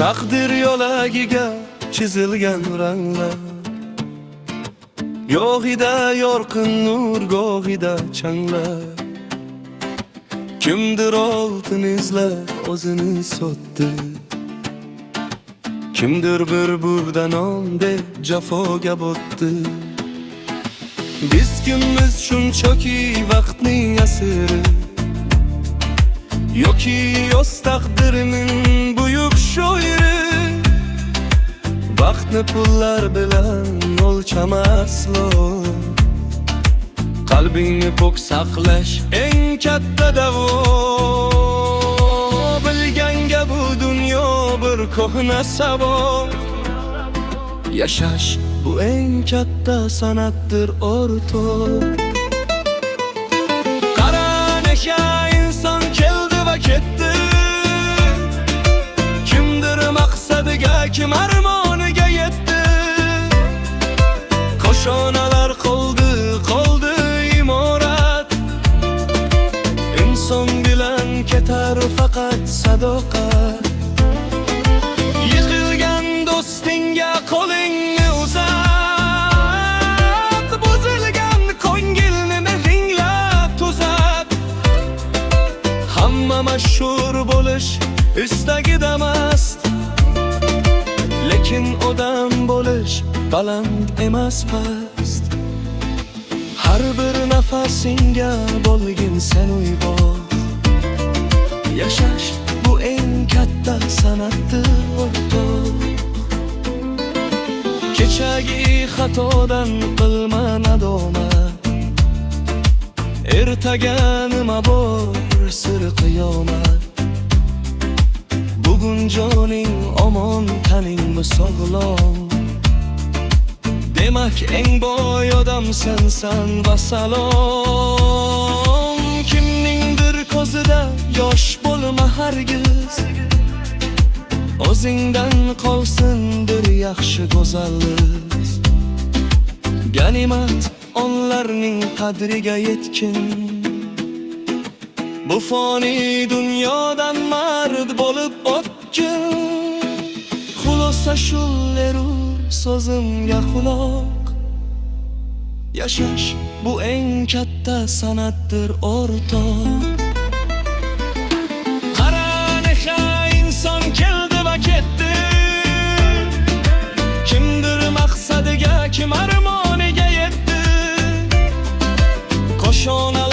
Taqdir yo'lagiga chizilgan ranglar, go'g'ida yorqin nur, go'g'ida changlar. Kimdir oltin izlab o'zini sotdi, kimdir bir burdan non deb jafoga botdi. Biz kimmiz shunchaki vaqtning asiri, yoki yoz taqdirining buyuk shoiri. Vaqtni pullar bilan o'lchamaslo, qalbingni pok saqlash eng katta davo. Bilganga bu dunyo bir ko'hna saboq, yashash bu eng katta san'atdir o'rtoq. Qara neka inson keldi va ketdi, kimdir maqsadiga, kim armoniga yetdi. Qoshonalar qoldi imorat, inson bilan ketar faqat sadoqat. Yiqilgan do'stingga qo'lingni uzat, buzilgan ko'ngilni mehringlab tuzat. Hamma mashhur bo'lish istagida mast, lekin odam bo'lish baland emas past. Har bir nafasingga bo'lgin sen uybor, yashash bu eng katta san'atdir o'rtoq. Kechagi xatodan qilma nadomat, ertaga nima bor sir qiyomat. Bugun joning omon, taningmi sog'lom, demak eng boy odam sensan vasalom. Kimningdir ko'zida yosh bo'lma hargiz, o'zingdan qolsindir yaxshi go'zallik. Ganimat onlarning qadriga yetkin, bu foni dunyodan mard bo'lib o'tgin. Xulosa shulleru so'zimga quloq, yashash bu eng katta san'atdir o'rtoq. Qara neka inson keldi va ketdi, kimdir maqsadiga, kim armoniga yetdi. Qoshonalar